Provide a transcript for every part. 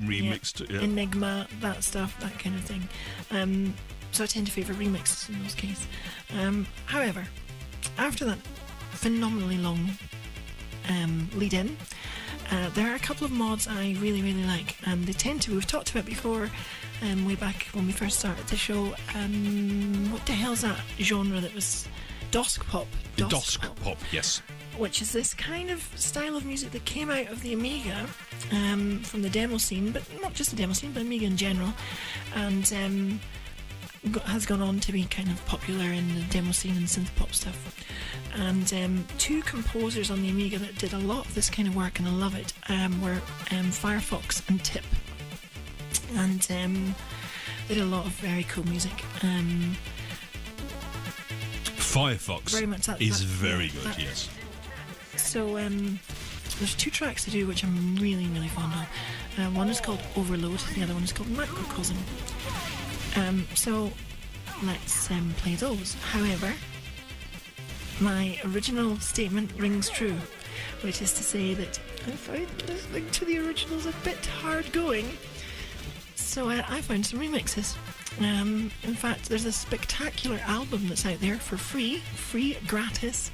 remixed. Yeah. Enigma, that stuff, that kind of thing. So I tend to favour remixes in those cases. However, after that phenomenally long lead in, there are a couple of mods I really, really like. They tend to, we've talked about before, way back when we first started the show. What the hell's that genre that was Dosk Pop? Dosk Pop, yes. Which is this kind of style of music that came out of the Amiga from the demo scene, but not just the demo scene, but Amiga in general, and has gone on to be kind of popular in the demo scene and synth pop stuff. And two composers on the Amiga that did a lot of this kind of work, and I love it, were Firefox and Tip. And they did a lot of very cool music. Firefox very much is very good, yes. So there's two tracks to do which I'm really, really fond of. One is called Overload, the other one is called Macrocosm. So let's play those. However, my original statement rings true, which is to say that I find listening to the originals a bit hard going. So I found some remixes. In fact, there's a spectacular album that's out there for free, gratis,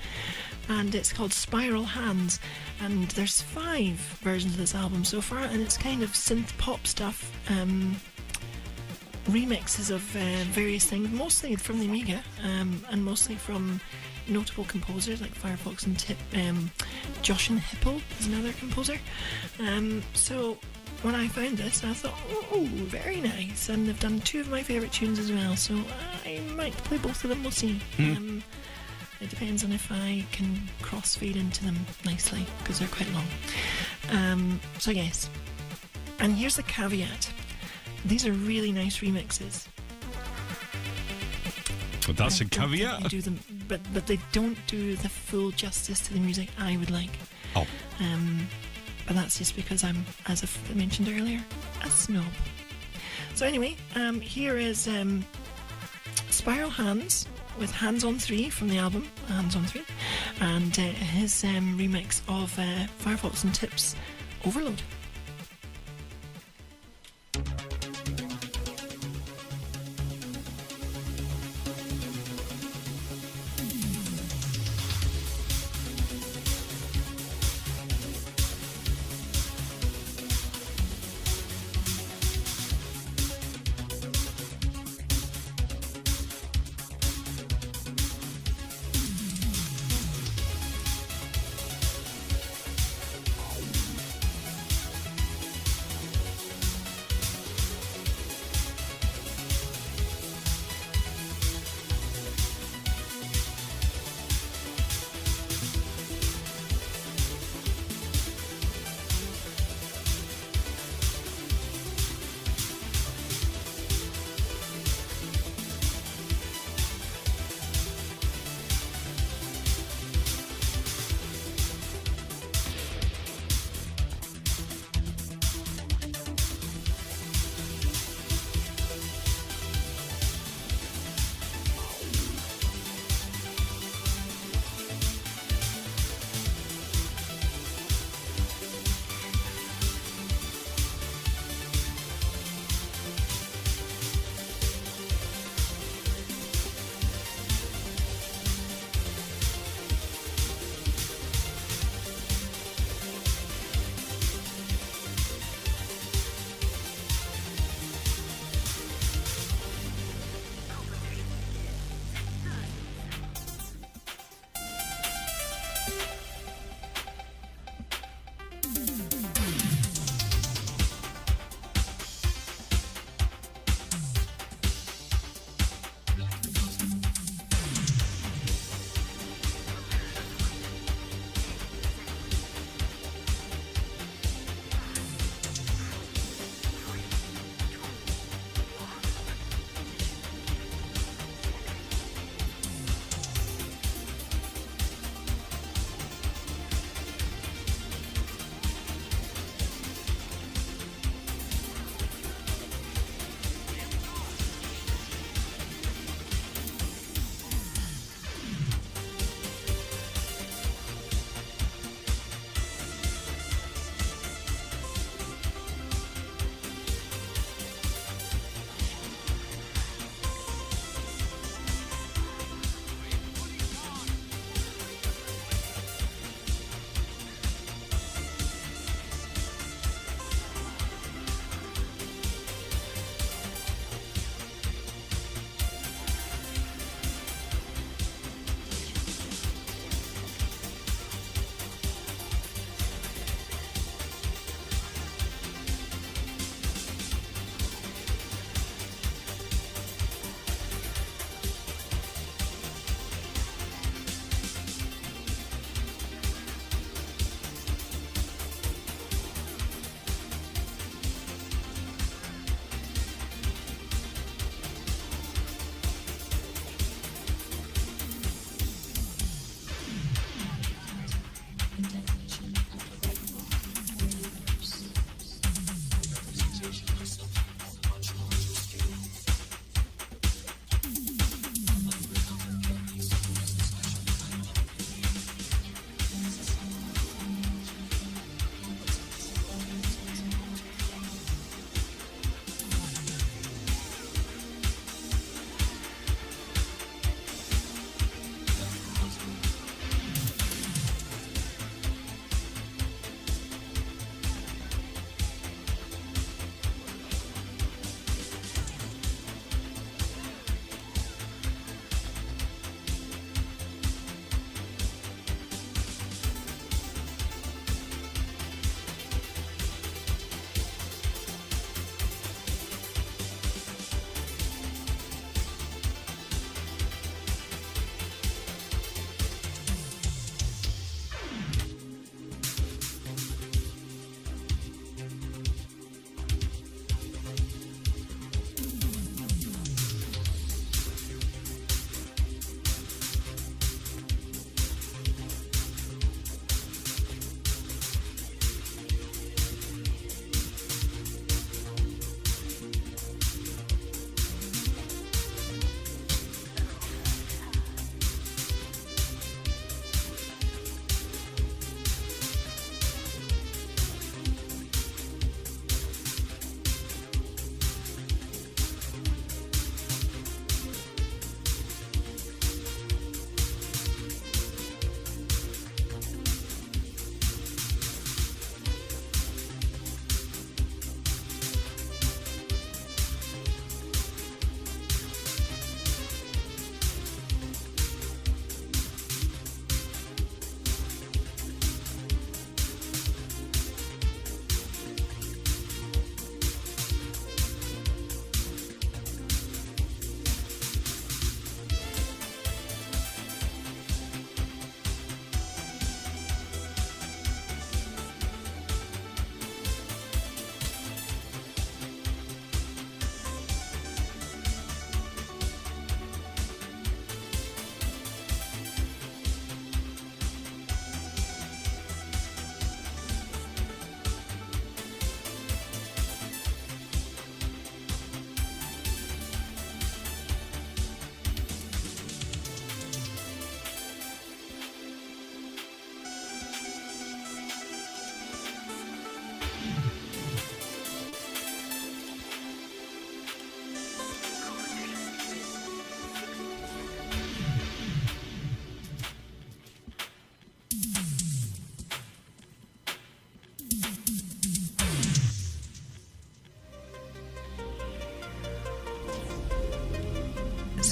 and it's called Spiral Hands, and there's 5 versions of this album so far, and it's kind of synth pop stuff, remixes of various things, mostly from the Amiga, and mostly from notable composers like Firefox and Tip. Joshin Hipple is another composer. So when I found this, I thought, oh, very nice, and they've done 2 of my favourite tunes as well, so I might play both of them, we'll see. It depends on if I can crossfade into them nicely, because they're quite long. So yes, and here's the caveat. These are really nice remixes. But that's a caveat? Do them, but they don't do the full justice to the music I would like. Oh. But that's just because I'm, as I mentioned earlier, a snob. So anyway, here is Spiral Hands with Hands on 3 from the album Hands on 3, and his remix of Firefox and Tip's Overload.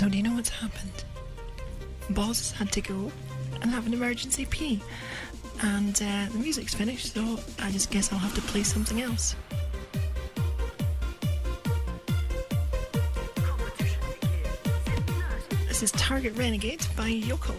So do you know what's happened? Boz has had to go and have an emergency pee. And the music's finished, so I just guess I'll have to play something else. This is Target Renegade by Yoko.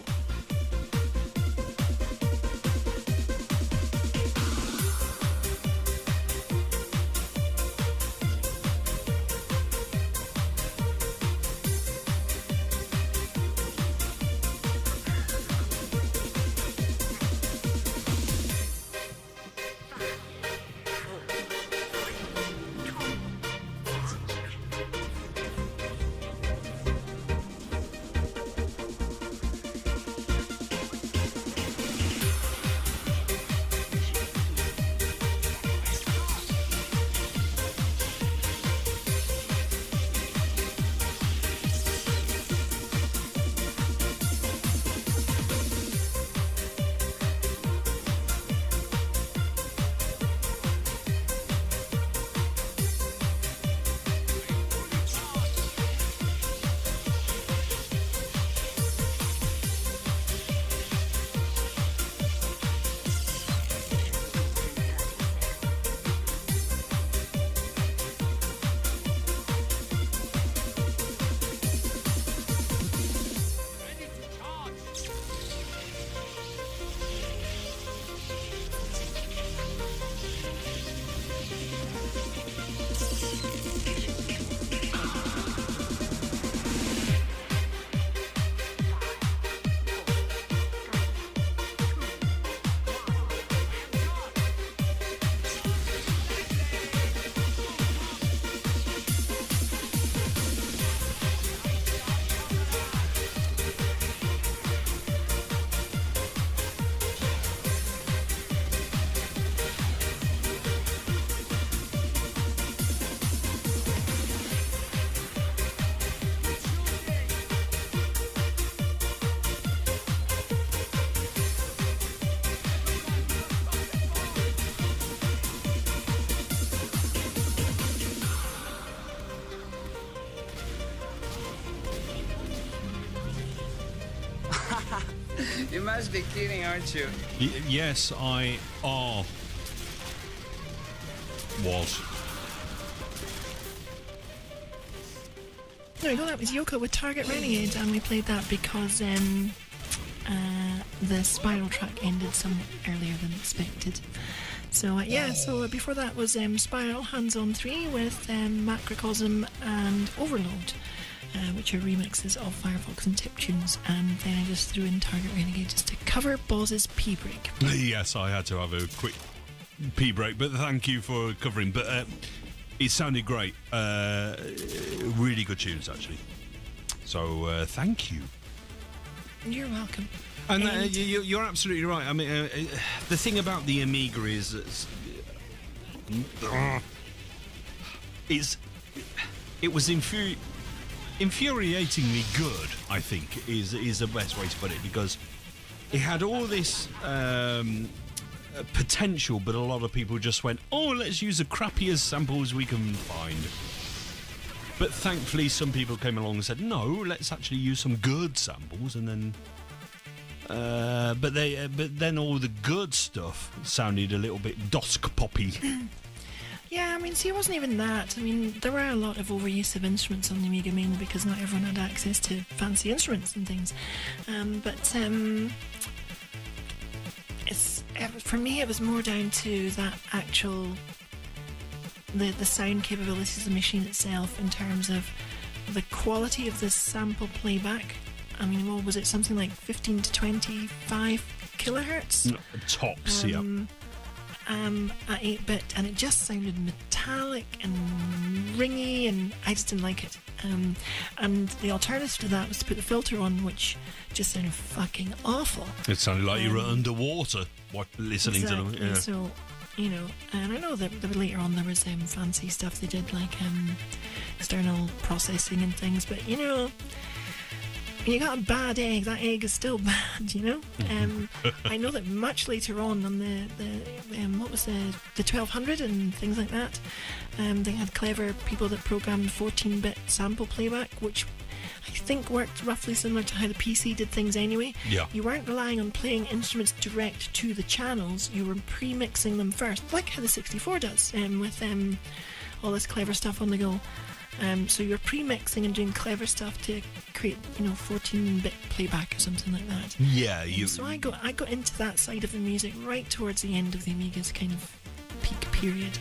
You must be kidding, aren't you? Yes, I are. Was. There we go, that was Yoko with Target Renegade, and we played that because the Spiral track ended somewhat earlier than expected. So so before that was Spiral Hands on 3 with Macrocosm and Overload, which are remixes of Firefox and Tiptunes, and then I just threw in Target Renegade just to cover Boz's pee break. Yes, I had to have a quick pee break, but thank you for covering. But it sounded great. Really good tunes, actually. So thank you. You're welcome. And you're absolutely right. I mean, the thing about the Amiga is it was infuriatingly good, I think, is the best way to put it, because it had all this potential, but a lot of people just went, oh, let's use the crappiest samples we can find. But thankfully some people came along and said, no, let's actually use some good samples, and then but then all the good stuff sounded a little bit Dosk poppy. Yeah, I mean, see, it wasn't even that. I mean, there were a lot of overuse of instruments on the Amiga, mainly because not everyone had access to fancy instruments and things. For me, it was more down to that actual the sound capabilities of the machine itself, in terms of the quality of the sample playback. I mean, what was it? Something like 15 to 25 kilohertz? Tops, yeah. At 8-bit, and it just sounded metallic and ringy, and I just didn't like it. And the alternative to that was to put the filter on, which just sounded fucking awful. It sounded like you were underwater while listening exactly. to them. Yeah. So, you know, and I know that later on there was fancy stuff they did, like external processing and things, but you know, when you got a bad egg, that egg is still bad, you know. I know that much later on the what was the 1200 and things like that, they had clever people that programmed 14-bit sample playback, which I think worked roughly similar to how the PC did things anyway. Yeah. You weren't relying on playing instruments direct to the channels, you were pre-mixing them first, like how the 64 does, with all this clever stuff on the go. So you're pre-mixing and doing clever stuff to create, 14-bit playback or something like that. Yeah, So I got into that side of the music right towards the end of the Amiga's kind of peak period.